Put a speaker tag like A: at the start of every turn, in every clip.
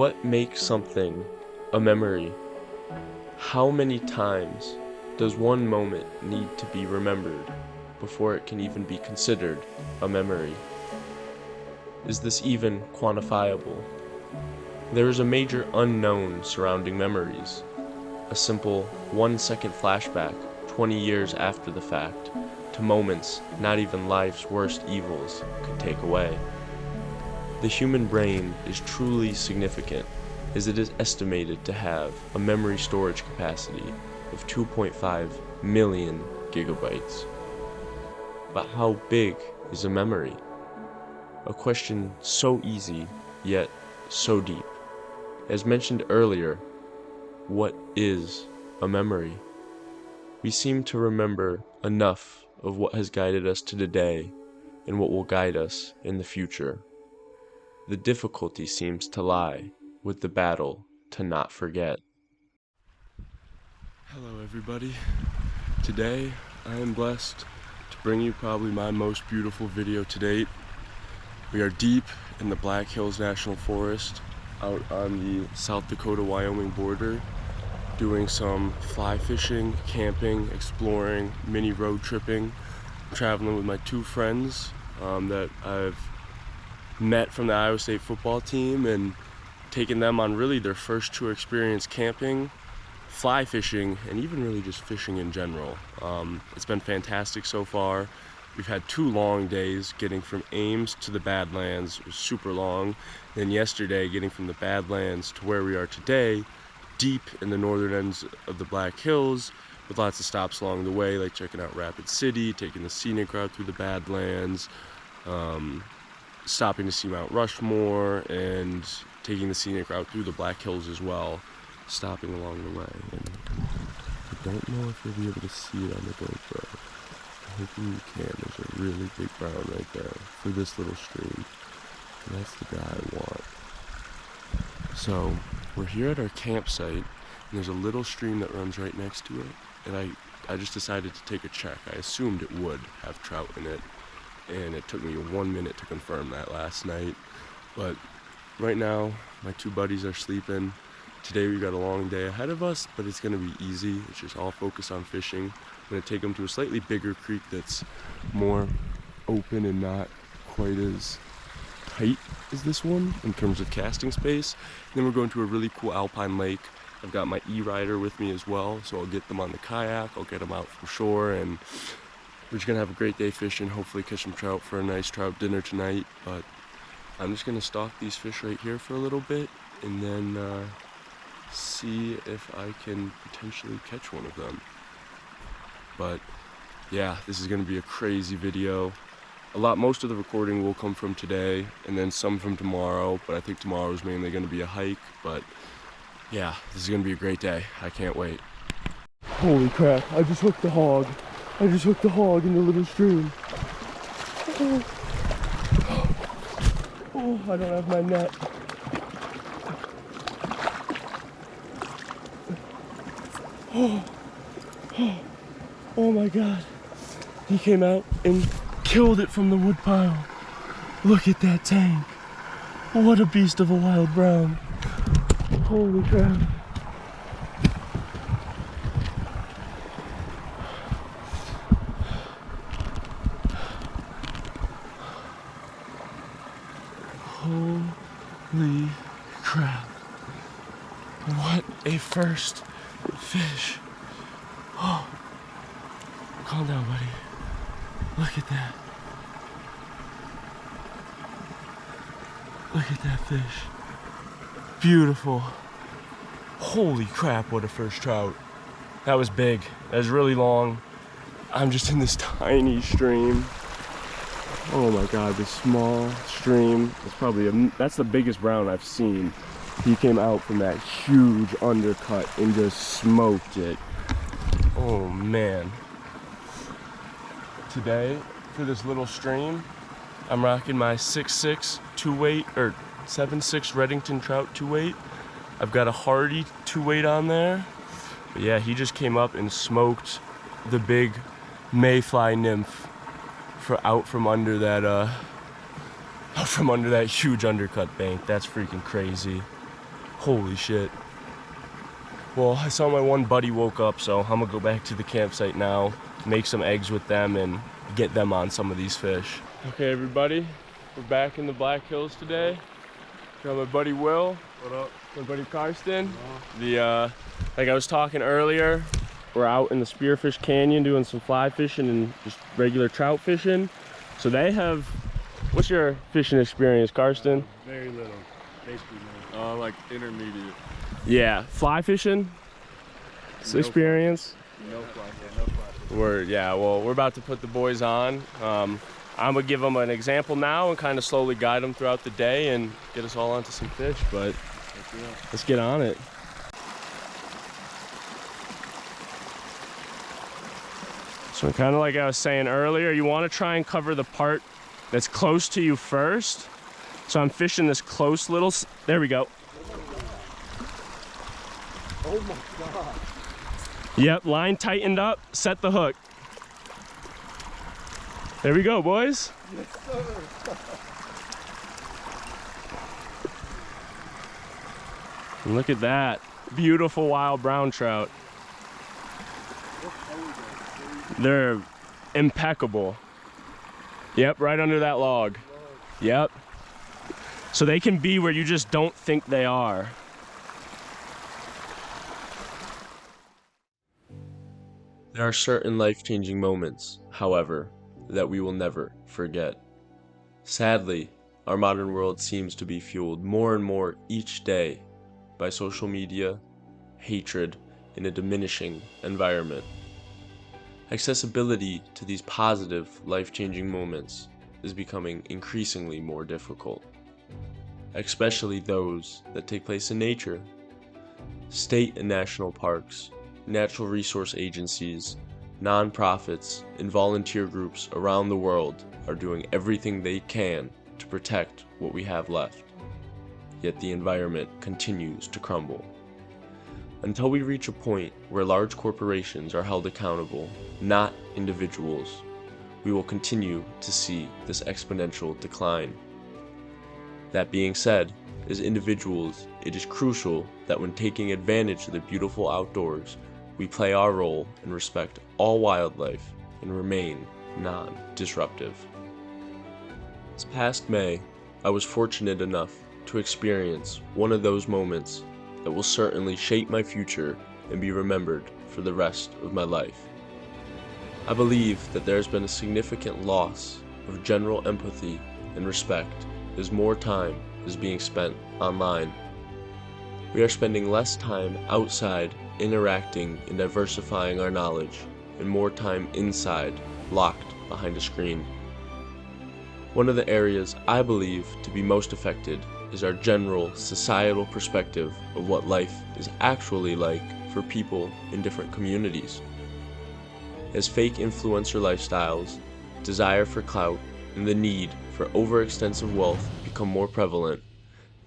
A: What makes something a memory? How many times does one moment need to be remembered before it can even be considered a memory? Is this even quantifiable? There is a major unknown surrounding memories. A simple 1-second flashback 20 years after the fact to moments not even life's worst evils could take away. The human brain is truly significant, as it is estimated to have a memory storage capacity of 2.5 million gigabytes. But how big is a memory? A question so easy, yet so deep. As mentioned earlier, what is a memory? We seem to remember enough of what has guided us to today and what will guide us in the future. The difficulty seems to lie with the battle to not forget. Hello everybody. Today I am blessed to bring you probably my most beautiful video to date. We are deep in the Black Hills National Forest out on the South Dakota Wyoming border, doing some fly fishing, camping, exploring, mini road tripping, traveling with my two friends that I've met from the Iowa State football team, and taking them on really their first true experience camping, fly fishing, and even really just fishing in general. It's been fantastic so far. We've had 2 long days getting from Ames to the Badlands. It was super long. Then yesterday getting from the Badlands to where we are today, deep in the northern ends of the Black Hills, with lots of stops along the way, like checking out Rapid City, taking the scenic route through the Badlands, stopping to see Mount Rushmore, and taking the scenic route through the Black Hills as well, stopping along the way. And I don't know if you'll be able to see it on the GoPro. I'm hoping you can. There's a really big brown right there for this little stream. And that's the guy I want. So we're here at our campsite, and there's a little stream that runs right next to it. And I just decided to take a check. I assumed it would have trout in it, and it took me 1 minute to confirm that last night. But right now, my 2 buddies are sleeping. Today we got a long day ahead of us, but it's gonna be easy. It's just all focused on fishing. I'm gonna take them to a slightly bigger creek that's more open and not quite as tight as this one in terms of casting space. And then we're going to a really cool alpine lake. I've got my e-rider with me as well, so I'll get them on the kayak, I'll get them out from shore, and we're just gonna have a great day fishing, hopefully catch some trout for a nice trout dinner tonight. But I'm just gonna stalk these fish right here for a little bit, and then see if I can potentially catch one of them. But yeah, this is gonna be a crazy video. Most of the recording will come from today, and then some from tomorrow, but I think tomorrow is mainly gonna be a hike. But yeah, this is gonna be a great day. I can't wait. Holy crap, I just hooked the hog. I just hooked the hog in the little stream. Oh, I don't have my net. Oh my God. He came out and killed it from the wood pile. Look at that tank. What a beast of a wild brown. Holy crap. Holy crap. What a first fish. Oh. Calm down, buddy. Look at that. Look at that fish. Beautiful. Holy crap, what a first trout. That was big. That was really long. I'm just in this tiny stream. Oh my God, this small stream is probably, that's the biggest brown I've seen. He came out from that huge undercut and just smoked it. Oh man. Today, for this little stream, I'm rocking my 6'6" 2-weight, or 7'6" Reddington trout 2-weight. I've got a Hardy 2-weight on there. But yeah, he just came up and smoked the big mayfly nymph out from under that huge undercut bank. That's freaking crazy. Holy shit. Well, I saw my one buddy woke up, so I'm gonna go back to the campsite now, make some eggs with them, and get them on some of these fish. Okay, everybody, we're back in the Black Hills today. Got my buddy Will.
B: What up?
A: My buddy Carston. Like I was talking earlier, we're out in the Spearfish Canyon doing some fly fishing and just regular trout fishing. So they have, what's your fishing experience, Carston?
B: Very little, basically no. Like intermediate.
A: Yeah, fly fishing experience.
B: No fly, no fly.
A: Well, we're about to put the boys on. I'm gonna give them an example now and kind of slowly guide them throughout the day and get us all onto some fish, but let's get on it. So kind of like I was saying earlier, you want to try and cover the part that's close to you first. So I'm fishing this close little, there we go.
B: Oh my God.
A: Yep, line tightened up, set the hook. There we go, boys.
B: Yes, sir.
A: And look at that. Beautiful wild brown trout. They're impeccable. Yep, right under that log. Yep. So they can be where you just don't think they are. There are certain life-changing moments, however, that we will never forget. Sadly, our modern world seems to be fueled more and more each day by social media, hatred, and a diminishing environment. Accessibility to these positive, life-changing moments is becoming increasingly more difficult, especially those that take place in nature. State and national parks, natural resource agencies, nonprofits, and volunteer groups around the world are doing everything they can to protect what we have left. Yet the environment continues to crumble. Until we reach a point where large corporations are held accountable, not individuals, we will continue to see this exponential decline. That being said, as individuals, it is crucial that when taking advantage of the beautiful outdoors, we play our role and respect all wildlife and remain non-disruptive. This past May, I was fortunate enough to experience one of those moments that will certainly shape my future and be remembered for the rest of my life. I believe that there has been a significant loss of general empathy and respect as more time is being spent online. We are spending less time outside interacting and diversifying our knowledge, and more time inside, locked behind a screen. One of the areas I believe to be most affected is our general societal perspective of what life is actually like for people in different communities. As fake influencer lifestyles, desire for clout, and the need for overextensive wealth become more prevalent,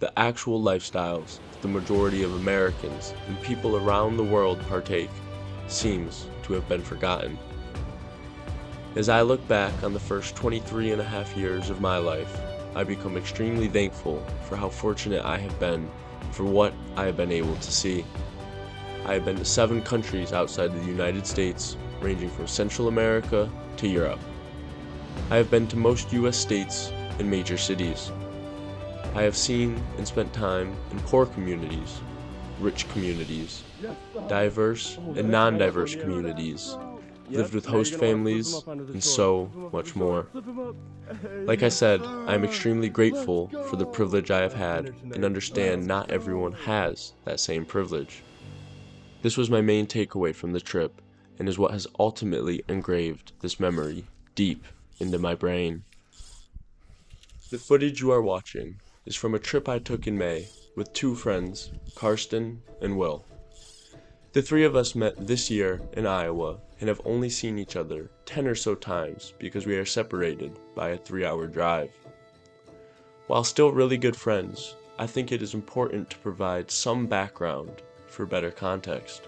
A: the actual lifestyles the majority of Americans and people around the world partake seems to have been forgotten. As I look back on the first 23 and a half years of my life, I become extremely thankful for how fortunate I have been for what I have been able to see. I have been to 7 countries outside the United States, ranging from Central America to Europe. I have been to most US states and major cities. I have seen and spent time in poor communities, rich communities, diverse and non-diverse communities, lived with host families, and so much more. Like I said, I am extremely grateful for the privilege I have had and understand not everyone has that same privilege. This was my main takeaway from the trip and is what has ultimately engraved this memory deep into my brain. The footage you are watching is from a trip I took in May with 2 friends, Carston and Will. The 3 of us met this year in Iowa and have only seen each other 10 or so times because we are separated by a 3-hour drive. While still really good friends, I think it is important to provide some background for better context.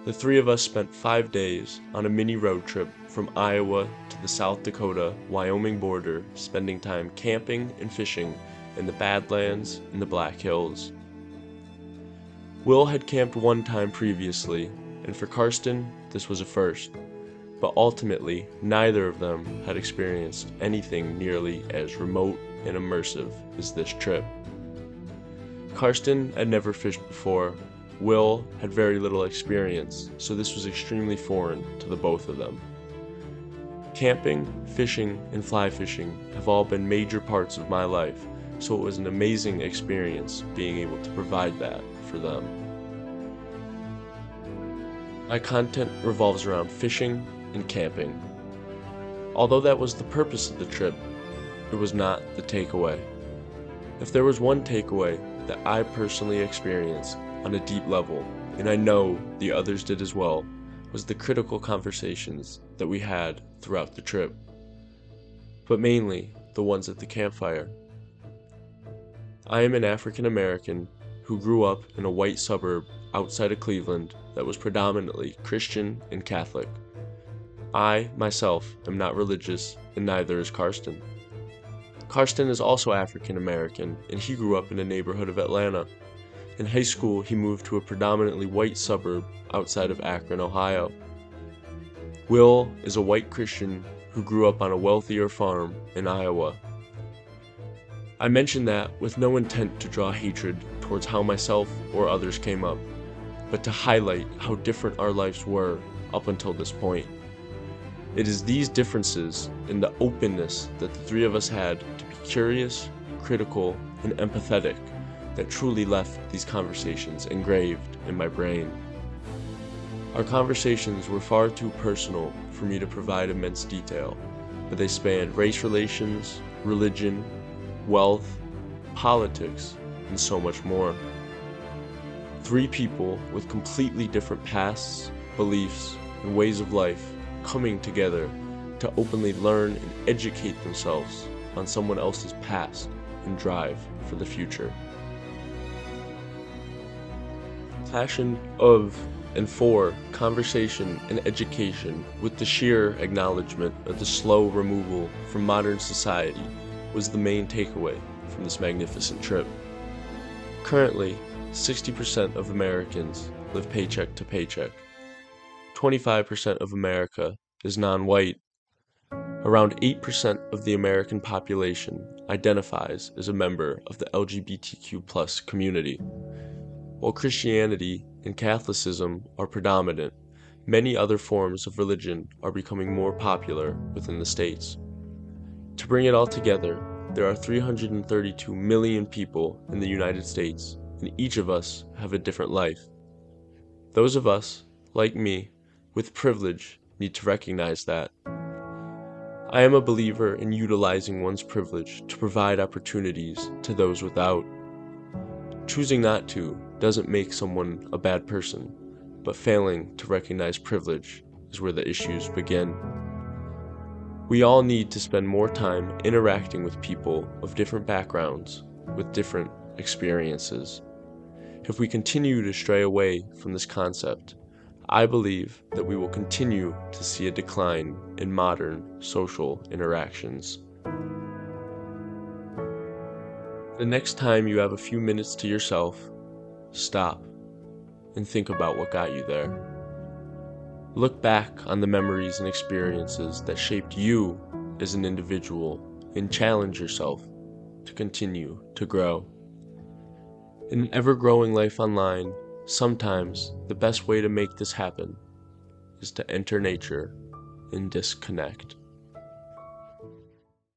A: The 3 of us spent 5 days on a mini road trip from Iowa to the South Dakota, Wyoming border, spending time camping and fishing in the Badlands and the Black Hills. Will had camped one time previously, and for Carston, this was a first. But ultimately, neither of them had experienced anything nearly as remote and immersive as this trip. Carston had never fished before. Will had very little experience, so this was extremely foreign to the both of them. Camping, fishing, and fly fishing have all been major parts of my life, so it was an amazing experience being able to provide that for them. My content revolves around fishing and camping. Although that was the purpose of the trip, it was not the takeaway. If there was one takeaway that I personally experienced on a deep level, and I know the others did as well, was the critical conversations that we had throughout the trip, but mainly the ones at the campfire. I am an African American who grew up in a white suburb outside of Cleveland that was predominantly Christian and Catholic. I, myself, am not religious, and neither is Carston. Carston is also African American, and he grew up in a neighborhood of Atlanta. In high school, he moved to a predominantly white suburb outside of Akron, Ohio. Will is a white Christian who grew up on a wealthier farm in Iowa. I mention that with no intent to draw hatred towards how myself or others came up, but to highlight how different our lives were up until this point. It is these differences and the openness that the three of us had to be curious, critical, and empathetic that truly left these conversations engraved in my brain. Our conversations were far too personal for me to provide immense detail, but they spanned race relations, religion, wealth, politics, and so much more. Three people with completely different pasts, beliefs, and ways of life coming together to openly learn and educate themselves on someone else's past and drive for the future. Passion of and for conversation and education with the sheer acknowledgement of the slow removal from modern society was the main takeaway from this magnificent trip. Currently, 60% of Americans live paycheck to paycheck. 25% of America is non-white. Around 8% of the American population identifies as a member of the LGBTQ+ community. While Christianity and Catholicism are predominant, many other forms of religion are becoming more popular within the states. To bring it all together, there are 332 million people in the United States, and each of us have a different life. Those of us, like me, with privilege need to recognize that. I am a believer in utilizing one's privilege to provide opportunities to those without. Choosing not to doesn't make someone a bad person, but failing to recognize privilege is where the issues begin. We all need to spend more time interacting with people of different backgrounds, with different experiences. If we continue to stray away from this concept, I believe that we will continue to see a decline in modern social interactions. The next time you have a few minutes to yourself, stop and think about what got you there. Look back on the memories and experiences that shaped you as an individual and challenge yourself to continue to grow. In an ever-growing life online, sometimes the best way to make this happen is to enter nature and disconnect.